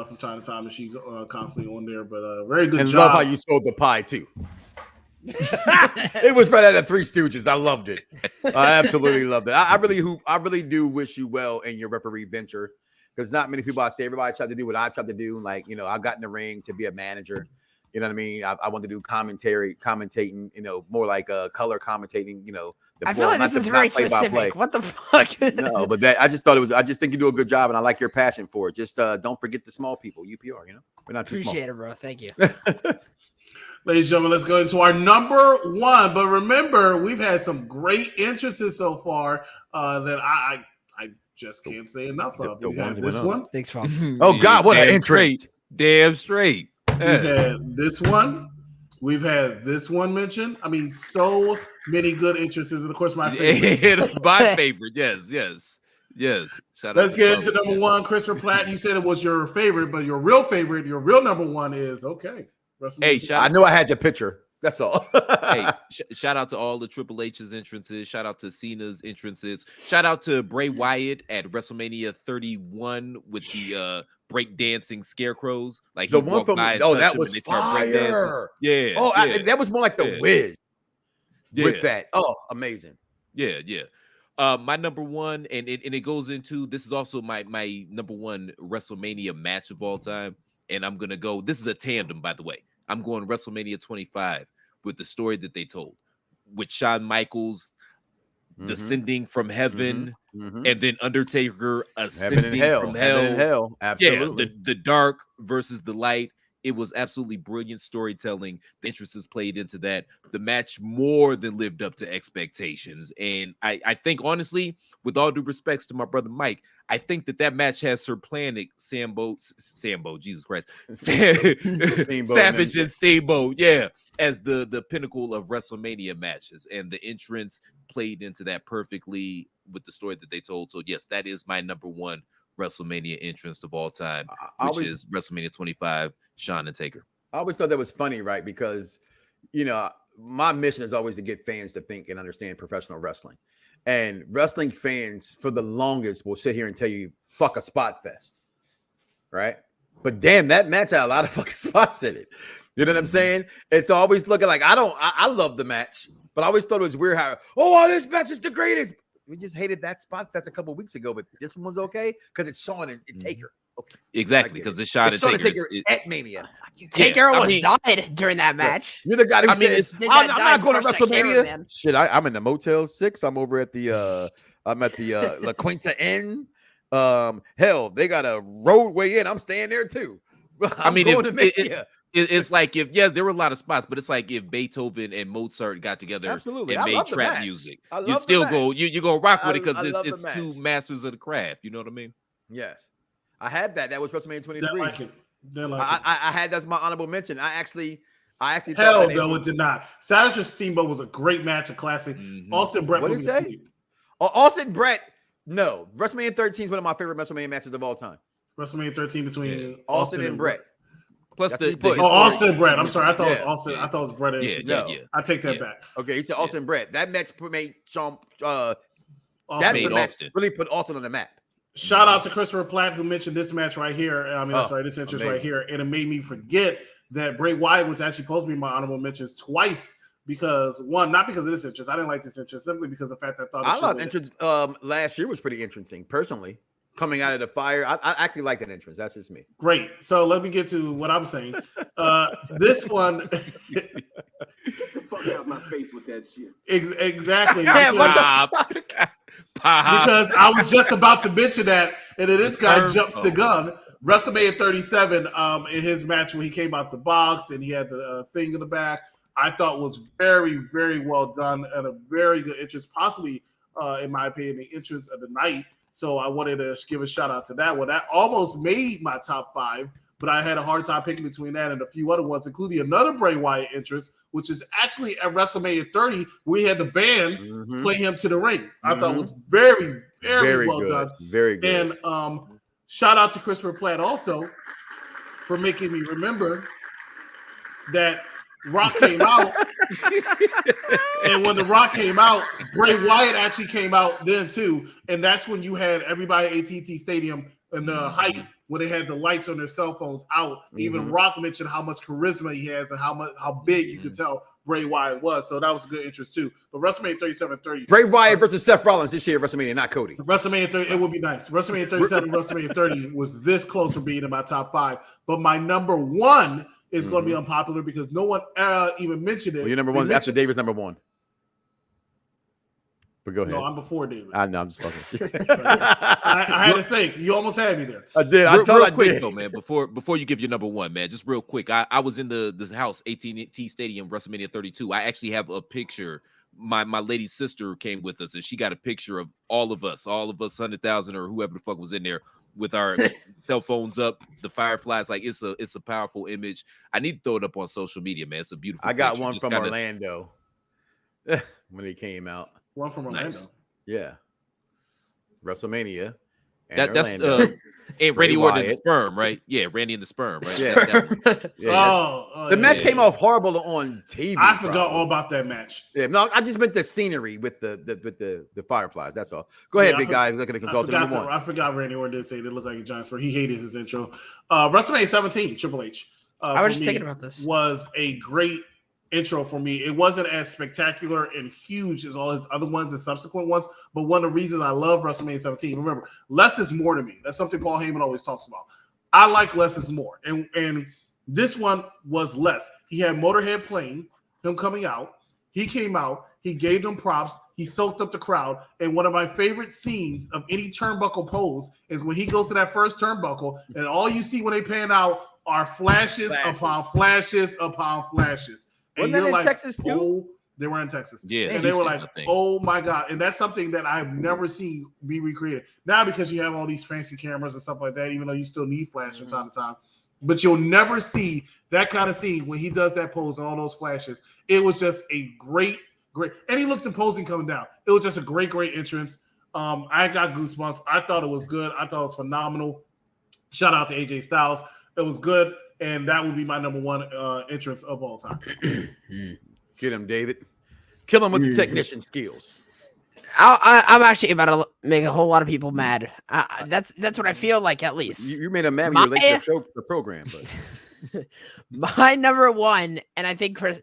from time to time, and she's constantly on there. But very good and job. Love how you sold the pie too. It was right out of Three Stooges. I loved it. I absolutely loved it. I really do wish you well in your referee venture, because not many people, I say everybody tried to do what I tried to do. Like, you know, I got in the ring to be a manager. You know what I mean? I wanted to do commentating, you know, more like color commentating, you know. I feel like this is very specific. What the fuck? No, but I just think you do a good job, and I like your passion for it. Just don't forget the small people, UPR, you know? We're not too small. Appreciate it, bro. Thank you. Ladies and gentlemen, let's go into our number one. But remember, we've had some great entrances so far that I just can't say enough of. We had this one. Thanks, Father. Oh, God, what an entrance. Damn straight. We've had this one. We've had this one mentioned. I mean, so many good entrances. And, of course, my favorite. My favorite. Yes. Shout out. Let's get into number one. Christopher Platt, you said it was your favorite, but your real number one is, okay. Hey, I know I had your picture. That's all. Hey, shout out to all the Triple H's entrances. Shout out to Cena's entrances. Shout out to Bray Wyatt at WrestleMania 31 with the breakdancing scarecrows. Like, the one from that was fire. Yeah. Oh, yeah. That was more like the Wiz. With that. Oh, amazing. Yeah. My number one, and it goes into, this is also my number one WrestleMania match of all time. And I'm gonna go. This is a tandem, by the way. I'm going WrestleMania 25 with the story that they told, with Shawn Michaels descending from heaven, and then Undertaker ascending from hell. Heaven and hell. Absolutely. Yeah, the dark versus the light. It was absolutely brilliant storytelling. The entrances played into that. The match more than lived up to expectations. And I think, honestly, with all due respects to my brother Mike, I think that match has supplanted Sambo, Jesus Christ, Savage and Steamboat, as the pinnacle of WrestleMania matches. And the entrance played into that perfectly with the story that they told. So, yes, that is my number one WrestleMania entrance of all time, which is WrestleMania 25, Shawn and Taker. I always thought that was funny, right? Because, you know, my mission is always to get fans to think and understand professional wrestling. And wrestling fans, for the longest, will sit here and tell you, fuck a spot fest, right? But damn, that match had a lot of fucking spots in it. You know what I'm saying? It's always looking like, I love the match, but I always thought it was weird how, this match is the greatest. We just hated that spot that's a couple weeks ago, but this one was okay because it's Shawn and Taker. Okay. Exactly, because it's Shawn and Taker at Mania. Taker almost died during that match. You're the guy who says, I'm not going to WrestleMania. Man. Shit, I'm in the Motel 6. I'm over at the I'm at the La Quinta Inn. Hell, they got a roadway in. I'm staying there too. I mean, it's like there were a lot of spots, but it's like if Beethoven and Mozart got together Absolutely. and I made love the trap match. music, I you love still the go match. you go rock with it I because love it's the two match. masters of the craft. You know what I mean? Yes, I had that. That was WrestleMania 23. Didn't like it. Didn't like it. I had that's my honorable mention. I actually thought Hell that no, it did not. Savage vs. Steamboat was a great match, a classic. Austin Brett What put did me it to say? sleep. Austin Brett. No, WrestleMania 13 is one of my favorite WrestleMania matches of all time. WrestleMania 13 between Austin and Brett. Plus That's the what he put. Austin and Brett. I'm sorry. I thought it was Yeah. Austin. I thought it was Brett. and AJ. Yeah. I take that back. Okay, he said Austin and Brett. That match made Austin that made match Austin. really put Austin on the map. Shout out to Christopher Platt who mentioned this match right here. This interest right amazing. here, and it made me forget that Bray Wyatt was actually supposed to be my honorable mentions twice because one, not because of this interest. I didn't like this interest simply because of the fact that I thought entrance last year was pretty interesting. Personally, coming out of the fire, I actually like that entrance. That's just me. Great. So let me get to what I'm saying. This one. Get the fuck out of my face with that shit. Exactly. Yeah, because, Pop. because I was just about to mention that, and then this guy jumps the gun. WrestleMania 37, in his match when he came out the box and he had the thing in the back, I thought was very, very well done and a very good entrance, possibly, in my opinion, the entrance of the night. So I wanted to give a shout out to that one. That almost made my top 5, but I had a hard time picking between that and a few other ones, including another Bray Wyatt entrance, which is actually at WrestleMania 30. We had the band play him to the ring. I thought it was very, very well done. Very good. And shout out to Christopher Platt also for making me remember that Rock came out. And when the Rock came out, Bray Wyatt actually came out then too. And that's when you had everybody at AT&T Stadium in the height when they had the lights on their cell phones out. Even Rock mentioned how much charisma he has and how big you could tell Bray Wyatt was. So that was a good interest too. But WrestleMania 37-30. Bray Wyatt versus Seth Rollins this year at WrestleMania, not Cody. WrestleMania 30, it would be nice. WrestleMania 37, WrestleMania 30 was this close for being in my top 5. But my number 1 is going to be unpopular because no one even mentioned it. Well, your number 1 is after David's number 1. But go ahead. No, I'm before David. I know, I'm just fucking. I had to think. You almost had me there. I did. Real quick though, man. Before you give your number 1, man, just real quick. I was in this house, AT&T Stadium, WrestleMania 32. I actually have a picture. My lady's sister came with us, and she got a picture of all of us, 100,000 or whoever the fuck was in there with our cell phones up, the fireflies. Like it's a powerful image. I need to throw it up on social media, man. It's a beautiful. I got picture. one Just from kinda... Orlando when he came out. One from Orlando. Nice. Yeah. WrestleMania. That's and Randy Orton and the sperm, right? Yeah, Randy and the sperm, right? Yeah. The match came off horrible on TV. I forgot all about that match. Yeah, no, I just meant the scenery with the fireflies. That's all. Go ahead, big guy. Look at the consultant. I forgot Randy Orton did say it looked like a giant sperm. He hated his intro. WrestleMania 17, Triple H. I was just thinking about this. Was a great intro for me. It wasn't as spectacular and huge as all his other ones and subsequent ones, but one of the reasons I love WrestleMania 17, remember, less is more to me. That's something Paul Heyman always talks about. I like less is more, and this one was less. He had Motorhead playing, him coming out. He came out, he gave them props, he soaked up the crowd, and one of my favorite scenes of any turnbuckle pose is when he goes to that first turnbuckle, and all you see when they pan out are flashes upon flashes upon flashes. Wasn't that in Texas too? Oh, they were in Texas. Yeah. And they were like, oh my God. And that's something that I've never seen be recreated. Now, because you have all these fancy cameras and stuff like that, even though you still need flash from time to time. But you'll never see that kind of scene when he does that pose and all those flashes. It was just a great. And he looked imposing coming down. It was just a great entrance. I got goosebumps. I thought it was good. I thought it was phenomenal. Shout out to AJ Styles. It was good. And that would be my number 1 entrance of all time. Get him, David. Kill him with the technician skills. I'm actually about to make a whole lot of people mad. That's what I feel like, at least. You made him mad when you were late to the program. But my number 1, and I think Chris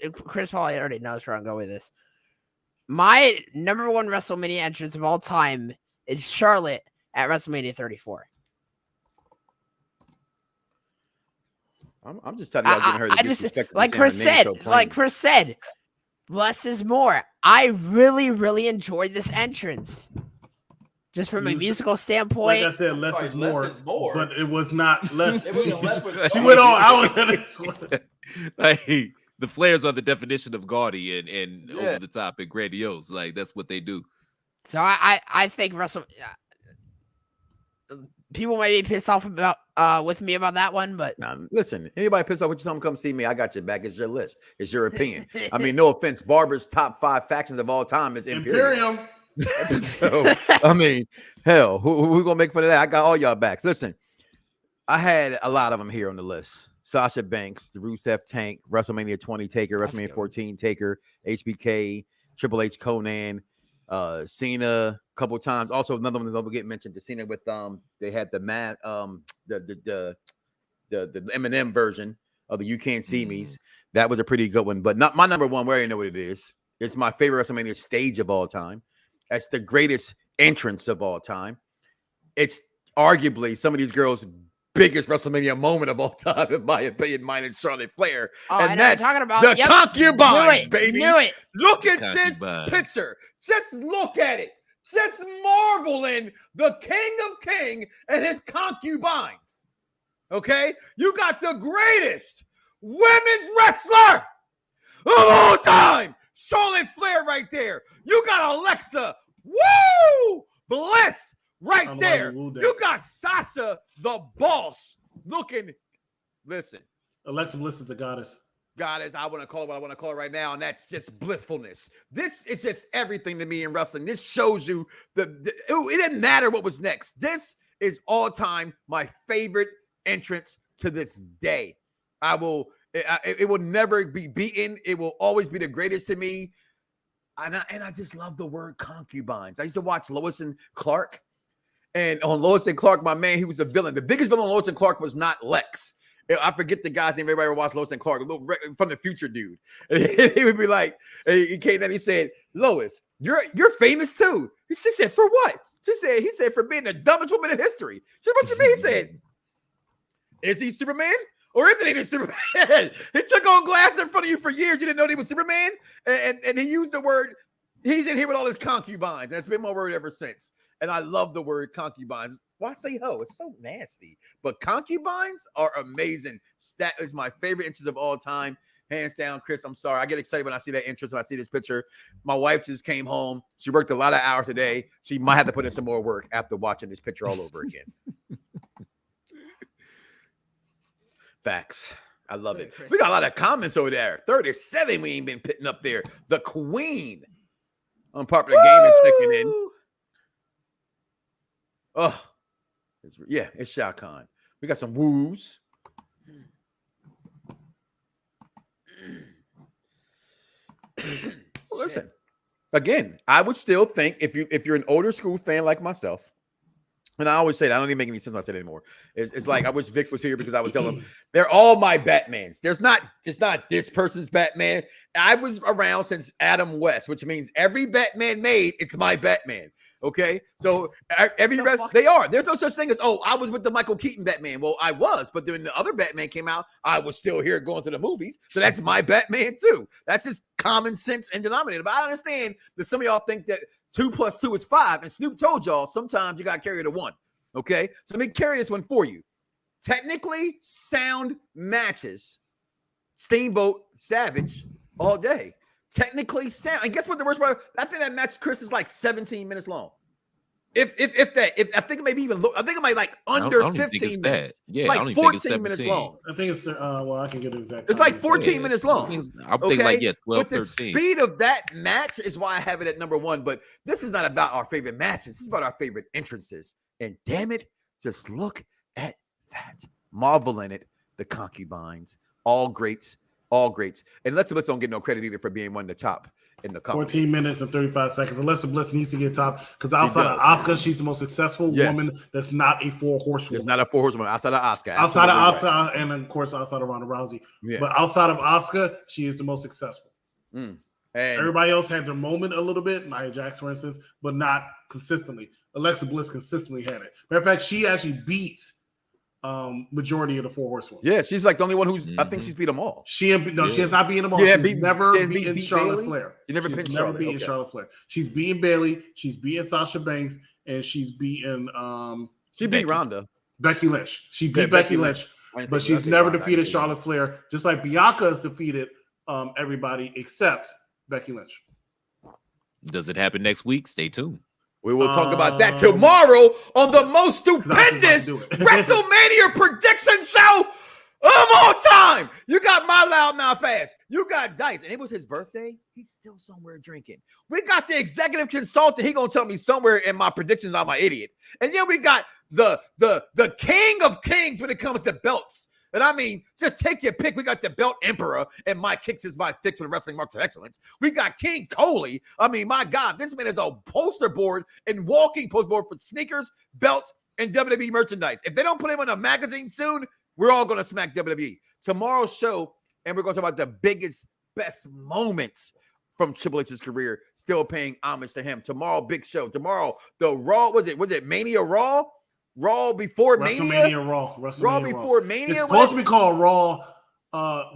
probably already knows where I'm going with this. My number 1 WrestleMania entrance of all time is Charlotte at WrestleMania 34. I'm just telling you, getting her. I just like Chris said, less is more. I really enjoyed this entrance. Just from a musical standpoint. Like I said, less is more, but it was not less. It wasn't less with She went all out in this one. Like the Flairs are the definition of gaudy and over the top and grandiose. Like that's what they do. So I think people might be pissed off about with me about that one, but now, listen, anybody pissed off with you, tell them come see me. I got your back. It's your list. It's your opinion. I mean, no offense. Barber's top 5 factions of all time is Imperium. So, I mean, hell, who gonna make fun of that? I got all y'all backs. Listen, I had a lot of them here on the list. Sasha Banks, the Rusev Tank, WrestleMania 20 Taker, WrestleMania 14 Taker, HBK, Triple H Conan, Cena a couple times. Also, another one that will get mentioned. The Cena with they had the Eminem version of the You Can't See Me's. That was a pretty good one, but not my number one. We already know what it is. It's my favorite WrestleMania stage of all time. That's the greatest entrance of all time. It's arguably some of these girls' biggest WrestleMania moment of all time, in my opinion, mine and Charlotte Flair. Oh, and that's talking about the concubines, baby. Knew it. Look at this picture. Just look at it. Just marvel in the King of King and his concubines. Okay? You got the greatest women's wrestler of all time. Charlotte Flair right there. You got Alexa. Woo! Bliss right there. You got Sasha, the boss, looking. Listen. Alexa Bliss is the goddess. Goddess, I want to call it what I want to call it right now, and that's just blissfulness. This is just everything to me in wrestling. This shows you it didn't matter what was next. This is all time my favorite entrance to this day. It will never be beaten. It will always be the greatest to me. And I just love the word concubines. I used to watch Lois and Clark. And on Lois and Clark, my man, he was a villain. The biggest villain on Lois and Clark was not Lex. I forget the guy's name. Everybody ever watched Lois and Clark, a little from the future dude. And he would be like, he came in, he said, Lois, you're famous too. She said, for what? He said, for being the dumbest woman in history. She said, what you mean? He said, is he Superman? Or isn't he Superman? He took on glass in front of you for years. You didn't know he was Superman. And he used the word, he's in here with all his concubines. That's been my word ever since. And I love the word concubines. Why say ho? It's so nasty. But concubines are amazing. That is my favorite entrance of all time. Hands down, Chris, I'm sorry. I get excited when I see that entrance, when I see this picture. My wife just came home. She worked a lot of hours today. She might have to put in some more work after watching this picture all over again. Facts. I love it. We got a lot of comments over there. 37 we ain't been putting up there. The Queen. Unpopular Gaming checking in. Oh, it's Shao Kahn. We got some woos. Listen, again, I would still think if you're an older school fan like myself, and I always say that, I don't even make any sense when I say it anymore. It's like I wish Vic was here because I would tell him they're all my Batmans. It's not this person's Batman. I was around since Adam West, which means every Batman made, it's my Batman. Okay, so they are. There's no such thing as, I was with the Michael Keaton Batman. Well, I was, but then the other Batman came out, I was still here going to the movies. So that's my Batman too. That's just common sense and denominator. But I understand that some of y'all think that 2 + 2 is 5. And Snoop told y'all sometimes you got to carry the 1. Okay, so let me carry this one for you. Technically sound matches, Steamboat, Savage all day. Technically sound. And guess what the worst part? I think that match, Chris, is like 17 minutes long. If I think it maybe even look, I think it might like under 15 minutes. Yeah, like I don't even think it's 14 minutes long. I think it's I can get the exact. It's like 14 minutes long. I'm thinking like 12, but 13. The speed of that match is why I have it at number 1. But this is not about our favorite matches. This is about our favorite entrances. And damn it, just look at that. Marvel in it. The concubines, all greats. All greats. And Alexa Bliss don't get no credit either for being one of the top in the company. 14 minutes and 35 seconds. Alexa Bliss needs to get top because outside of Asuka, she's the most successful woman that's not a 4-horsewoman. It's not a 4-horsewoman outside of Asuka. Outside of Asuka, and of course outside of Ronda Rousey. Yeah. But outside of Asuka, she is the most successful. And everybody else had their moment a little bit, Nia Jax, for instance, but not consistently. Alexa Bliss consistently had it. Matter of fact, she actually beat majority of the 4 horsewomen. Yeah, she's like the only one who's. I think she's beat them all. She has not beaten them all. Yeah, she's never beaten Charlotte Flair. You never beaten Charlotte Flair. She's beaten Bayley. She's beaten Sasha Banks, and she's beaten She beat Ronda. Becky Lynch. She beat Yeah, Becky Lynch, but she's never defeated Ronda. Charlotte Flair, just like Bianca has defeated everybody except Becky Lynch. Does it happen next week? Stay tuned. We will talk about that tomorrow on the most stupendous do it. WrestleMania prediction show of all time. You got my loudmouth ass. You got Dice. And it was his birthday. He's still somewhere drinking. We got the executive consultant. He gonna tell me somewhere in my predictions I'm an idiot. And then we got the king of kings when it comes to belts. And I mean, just take your pick. We got the belt emperor, and my kicks is my fix for the wrestling marks of excellence. We got King Coley. I mean, my God, this man is a poster board and walking poster board for sneakers, belts, and WWE merchandise. If they don't put him in a magazine soon, we're all going to smack WWE. Tomorrow's show, and we're going to talk about the biggest, best moments from Triple H's career, still paying homage to him. Tomorrow, big show. Tomorrow, the Raw, was it Mania Raw? Raw before Mania? WrestleMania Raw. Raw before Mania? It's supposed to be called Raw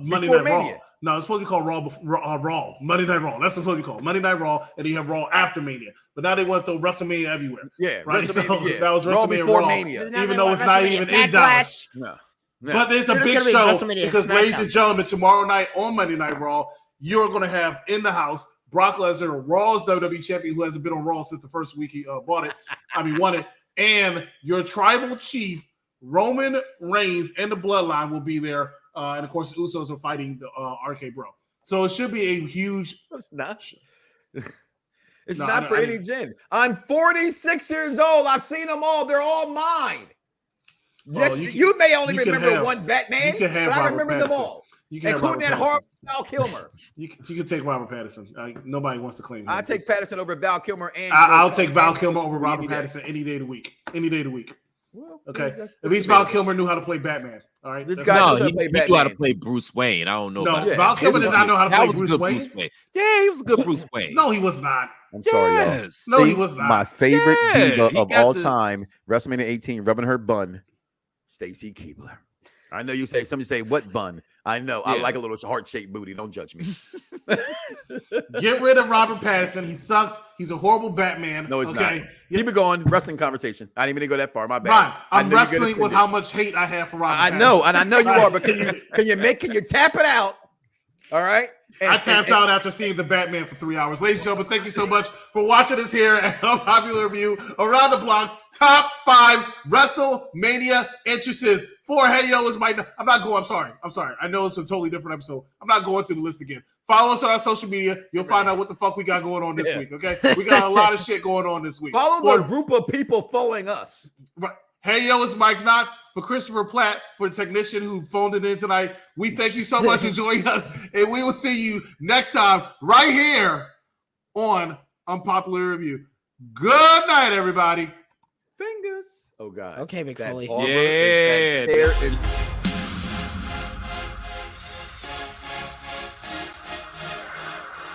Monday Before Night Mania. Raw. No, it's supposed to be called Raw Monday Night Raw. That's supposed to be called Monday Night Raw, and you have Raw after Mania. But now they want to throw WrestleMania everywhere. Yeah, right. So WrestleMania, that was Raw WrestleMania before Raw, Mania. even though it's not even in Dallas. No. But it's a There's big gonna be show WrestleMania because, ladies SmackDown. and gentlemen, tomorrow night on Monday Night Raw, you're going to have in the house Brock Lesnar, Raw's WWE champion, who hasn't been on Raw since the first week he won it, and your tribal chief Roman Reigns and the Bloodline will be there, and of course the Usos are fighting the RK Bro. So it should be a huge. It's not. It's No, not for any gen. I'm 46 years old. I've seen them all. They're all mine. Well, Yes, you may only you can remember have- one Batman, you can have but I Robert remember them Pattinson. all, You can have including Robert that Pattinson. horrible Val Kilmer. You can take Robert Pattinson. Nobody wants to claim him. I take Pattinson over Val Kilmer, and I'll take Val Kilmer over Robert Any day. Pattinson any day of the week. Any day of the week. Well, Okay. that's At least Val debatable. Kilmer knew how to play Batman. All right. This That's guy all. knows No, how he to play knew how to Batman. play Bruce Wayne. I don't know. No, about that. Val Kilmer did not know how to That play was Bruce good Wayne. Bruce Wayne. Yeah, he was a good Bruce Wayne. No, he was not. I'm sorry, y'all. Yes. No, he See, was not. My favorite Yeah, diva he of got all the- time, WrestleMania 18, rubbing her bun, Stacy Keibler. I know you say, somebody say, what bun? I know. I Yeah. like a little heart-shaped booty. Don't judge me. Get rid of Robert Pattinson. He sucks. He's a horrible Batman. No, it's okay? not. Keep it going. Wrestling conversation. I didn't even go that far. My bad. Right. I I'm know you're good wrestling at with it. how much hate I have for Robert I Pattinson. know, and I know you are, but can you tap it out? All right. I tapped out after seeing the Batman for 3 hours. Ladies and gentlemen, thank you so much for watching us here at Unpopular Review Around the Block's Top 5 WrestleMania entrances. Hey Yo is my. I'm not going. I'm sorry. I know it's a totally different episode. I'm not going through the list again. Follow us on our social media. You'll find out what the fuck we got going on this week. Okay, we got a lot of shit going on this week. Follow the group of people following us. Right. Hey Yo is Mike Knotts, for Christopher Platt, for the technician who phoned it in tonight. We thank you so much for joining us, and we will see you next time right here on Unpopular Review. Good night, everybody. Fingers. Oh God. Okay, Big That Foley. Arbor Yeah. is that chair is